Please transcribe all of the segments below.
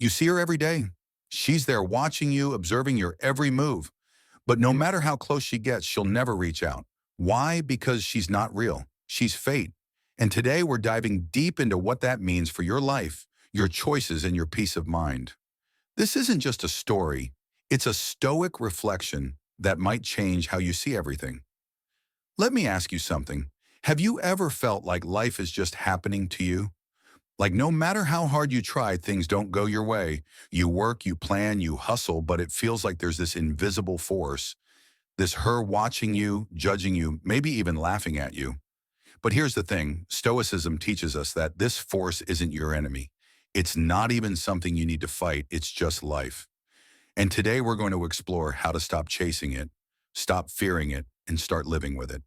You see her every day. She's there watching you, observing your every move. But no matter how close she gets, she'll never reach out. Why? Because she's not real. She's fate. And today we're diving deep into what that means for your life, your choices, and your peace of mind. This isn't just a story. It's a stoic reflection that might change how you see everything. Let me ask you something. Have you ever felt like life is just happening to you? Like no matter how hard you try, things don't go your way. You work, you plan, you hustle, but it feels like there's this invisible force, this her watching you, judging you, maybe even laughing at you. But here's the thing, Stoicism teaches us that this force isn't your enemy. It's not even something you need to fight, it's just life. And today we're going to explore how to stop chasing it, stop fearing it, and start living with it.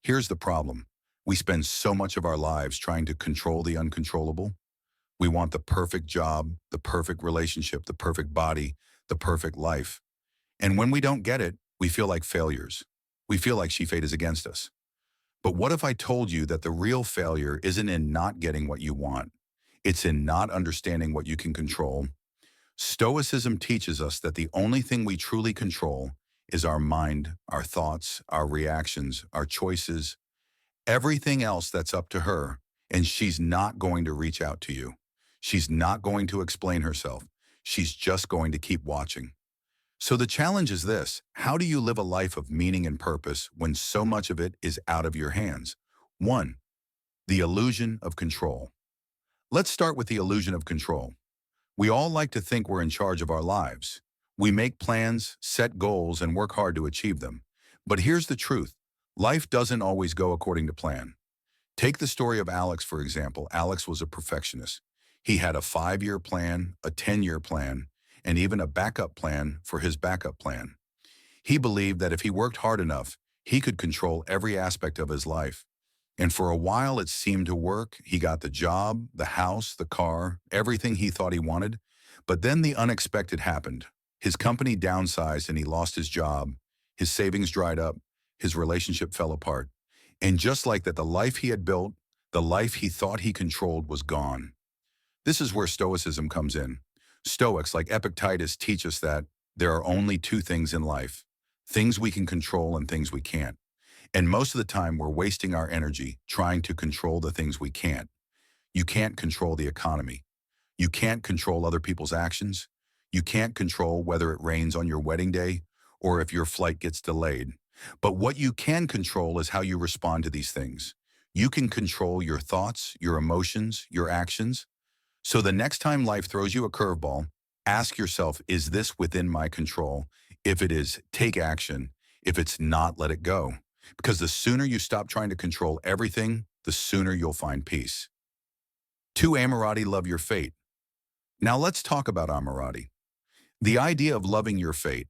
Here's the problem. We spend so much of our lives trying to control the uncontrollable. We want the perfect job, the perfect relationship, the perfect body, the perfect life. And when we don't get it, we feel like failures. We feel like fate is against us. But what if I told you that the real failure isn't in not getting what you want? It's in not understanding what you can control. Stoicism teaches us that the only thing we truly control is our mind, our thoughts, our reactions, our choices, everything else that's up to her, and she's not going to reach out to you. She's not going to explain herself. She's just going to keep watching. So the challenge is this: how do you live a life of meaning and purpose when so much of it is out of your hands? 1. The illusion of control. Let's start with the illusion of control. We all like to think we're in charge of our lives. We make plans, set goals, and work hard to achieve them. But here's the truth. Life doesn't always go according to plan. Take the story of Alex, for example. Alex was a perfectionist. He had a 5-year plan, a 10-year plan, and even a backup plan for his backup plan. He believed that if he worked hard enough, he could control every aspect of his life. And for a while it seemed to work. He got the job, the house, the car, everything he thought he wanted. But then the unexpected happened. His company downsized and he lost his job. His savings dried up. His relationship fell apart. And just like that, the life he had built, the life he thought he controlled, was gone. This is where Stoicism comes in. Stoics like Epictetus teach us that there are only two things in life: things we can control and things we can't. And most of the time we're wasting our energy trying to control the things we can't. You can't control the economy. You can't control other people's actions. You can't control whether it rains on your wedding day or if your flight gets delayed. But what you can control is how you respond to these things. You can control your thoughts, your emotions, your actions. So the next time life throws you a curveball, ask yourself, is this within my control? If it is, take action. If it's not, let it go. Because the sooner you stop trying to control everything, the sooner you'll find peace. 2. Amorati, love your fate. Now let's talk about amorati. The idea of loving your fate.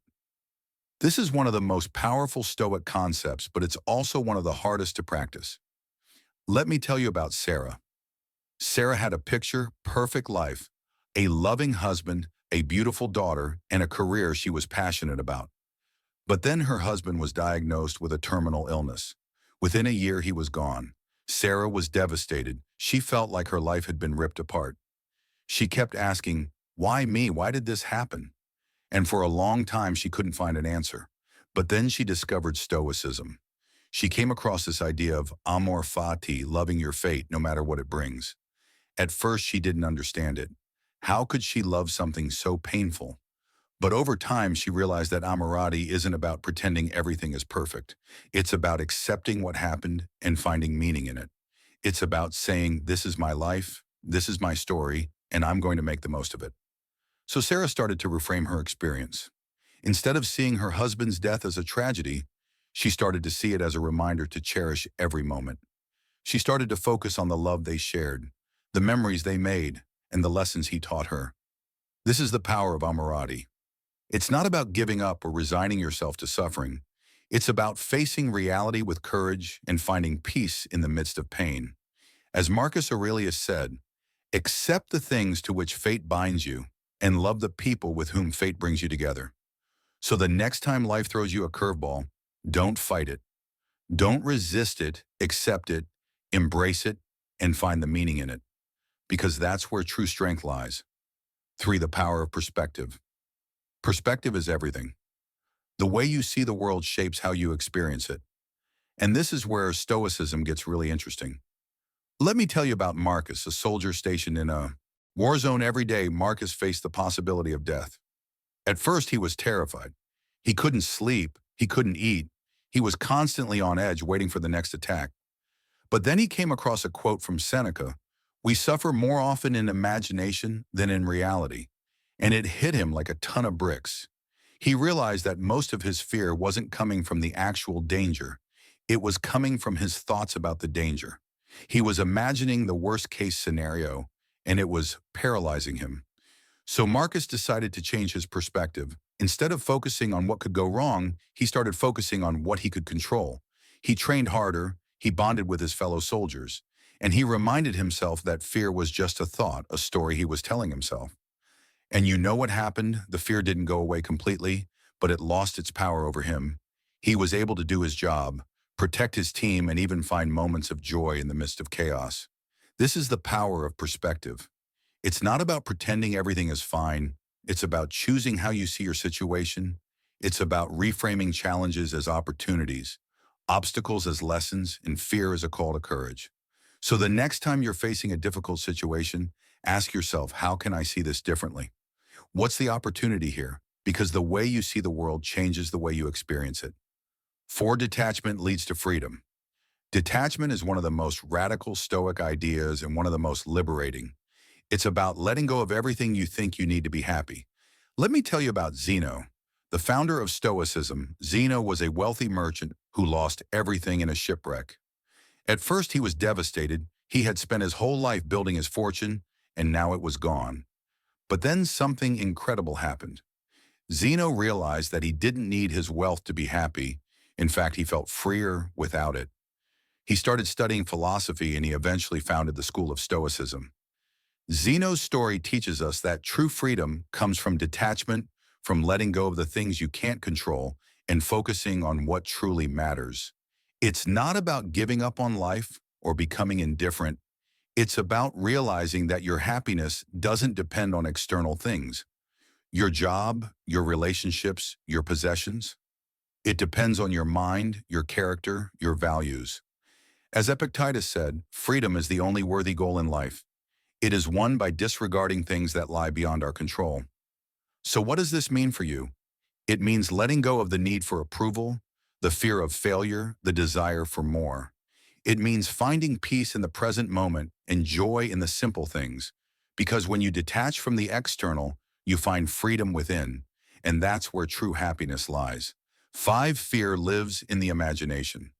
This is one of the most powerful Stoic concepts, but it's also one of the hardest to practice. Let me tell you about Sarah. Sarah had a picture-perfect life, a loving husband, a beautiful daughter, and a career she was passionate about. But then her husband was diagnosed with a terminal illness. Within a year, he was gone. Sarah was devastated. She felt like her life had been ripped apart. She kept asking, why me? Why did this happen? And for a long time, she couldn't find an answer. But then she discovered Stoicism. She came across this idea of amor fati, loving your fate, no matter what it brings. At first, she didn't understand it. How could she love something so painful? But over time, she realized that amorati isn't about pretending everything is perfect. It's about accepting what happened and finding meaning in it. It's about saying, this is my life, this is my story, and I'm going to make the most of it. So Sarah started to reframe her experience. Instead of seeing her husband's death as a tragedy, she started to see it as a reminder to cherish every moment. She started to focus on the love they shared, the memories they made, and the lessons he taught her. This is the power of amorati. It's not about giving up or resigning yourself to suffering. It's about facing reality with courage and finding peace in the midst of pain. As Marcus Aurelius said, accept the things to which fate binds you and love the people with whom fate brings you together. So the next time life throws you a curveball, don't fight it. Don't resist it, accept it, embrace it, and find the meaning in it. Because that's where true strength lies. 3. The power of perspective. Perspective is everything. The way you see the world shapes how you experience it. And this is where Stoicism gets really interesting. Let me tell you about Marcus, a soldier stationed in a war zone. Every day, Marcus faced the possibility of death. At first, he was terrified. He couldn't sleep. He couldn't eat. He was constantly on edge, waiting for the next attack. But then he came across a quote from Seneca: "We suffer more often in imagination than in reality." And it hit him like a ton of bricks. He realized that most of his fear wasn't coming from the actual danger. It was coming from his thoughts about the danger. He was imagining the worst-case scenario, and it was paralyzing him. So Marcus decided to change his perspective. Instead of focusing on what could go wrong, he started focusing on what he could control. He trained harder, he bonded with his fellow soldiers, and he reminded himself that fear was just a thought, a story he was telling himself. And you know what happened? The fear didn't go away completely, but it lost its power over him. He was able to do his job, protect his team, and even find moments of joy in the midst of chaos. This is the power of perspective. It's not about pretending everything is fine. It's about choosing how you see your situation. It's about reframing challenges as opportunities, obstacles as lessons, and fear as a call to courage. So the next time you're facing a difficult situation, ask yourself, how can I see this differently? What's the opportunity here? Because the way you see the world changes the way you experience it. 4. Detachment leads to freedom. Detachment is one of the most radical Stoic ideas and one of the most liberating. It's about letting go of everything you think you need to be happy. Let me tell you about Zeno, the founder of Stoicism. Zeno was a wealthy merchant who lost everything in a shipwreck. At first, he was devastated. He had spent his whole life building his fortune, and now it was gone. But then something incredible happened. Zeno realized that he didn't need his wealth to be happy. In fact, he felt freer without it. He started studying philosophy, and he eventually founded the school of Stoicism. Zeno's story teaches us that true freedom comes from detachment, from letting go of the things you can't control, and focusing on what truly matters. It's not about giving up on life or becoming indifferent. It's about realizing that your happiness doesn't depend on external things. Your job, your relationships, your possessions. It depends on your mind, your character, your values. As Epictetus said, freedom is the only worthy goal in life. It is won by disregarding things that lie beyond our control. So what does this mean for you? It means letting go of the need for approval, the fear of failure, the desire for more. It means finding peace in the present moment and joy in the simple things. Because when you detach from the external, you find freedom within, and that's where true happiness lies. 5. Fear lives in the imagination.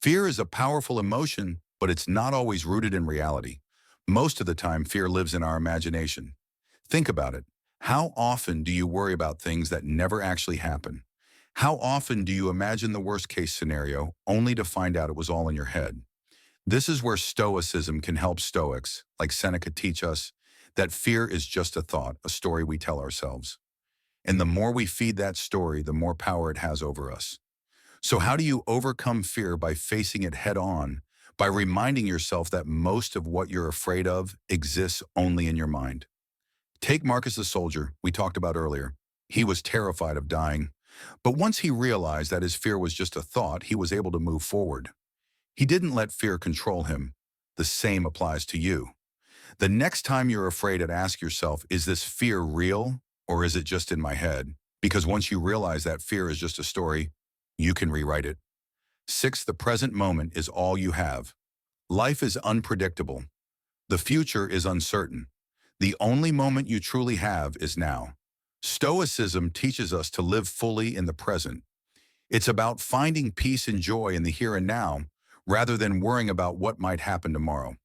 Fear is a powerful emotion, but it's not always rooted in reality. Most of the time, fear lives in our imagination. Think about it. How often do you worry about things that never actually happen? How often do you imagine the worst-case scenario only to find out it was all in your head? This is where Stoicism can help Stoics, like Seneca, teach us that fear is just a thought, a story we tell ourselves. And the more we feed that story, the more power it has over us. So how do you overcome fear? By facing it head-on, by reminding yourself that most of what you're afraid of exists only in your mind. Take Marcus the soldier we talked about earlier. He was terrified of dying. But once he realized that his fear was just a thought, he was able to move forward. He didn't let fear control him. The same applies to you. The next time you're afraid, ask yourself, is this fear real or is it just in my head? Because once you realize that fear is just a story, you can rewrite it. 6. The present moment is all you have. Life is unpredictable. The future is uncertain. The only moment you truly have is now. Stoicism teaches us to live fully in the present. It's about finding peace and joy in the here and now, rather than worrying about what might happen tomorrow.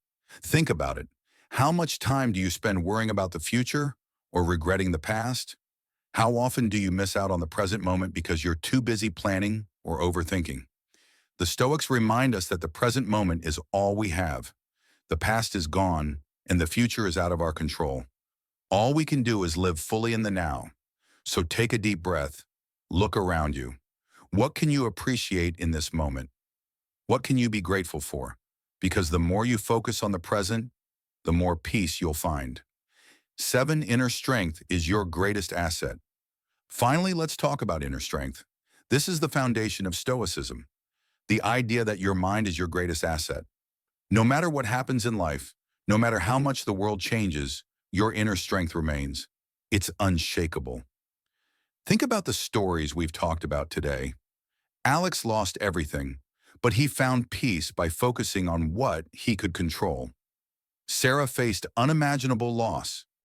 Think about it. How much time do you spend worrying about the future or regretting the past? How often do you miss out on the present moment because you're too busy planning or overthinking? The Stoics remind us that the present moment is all we have. The past is gone, and the future is out of our control. All we can do is live fully in the now. So take a deep breath. Look around you. What can you appreciate in this moment? What can you be grateful for? Because the more you focus on the present, the more peace you'll find. 7. Inner strength is your greatest asset. Finally, let's talk about inner strength. This is the foundation of Stoicism, the idea that your mind is your greatest asset. No matter what happens in life, no matter how much the world changes, your inner strength remains. It's unshakable. Think about the stories we've talked about today. Alex lost everything, but he found peace by focusing on what he could control. Sarah faced unimaginable loss,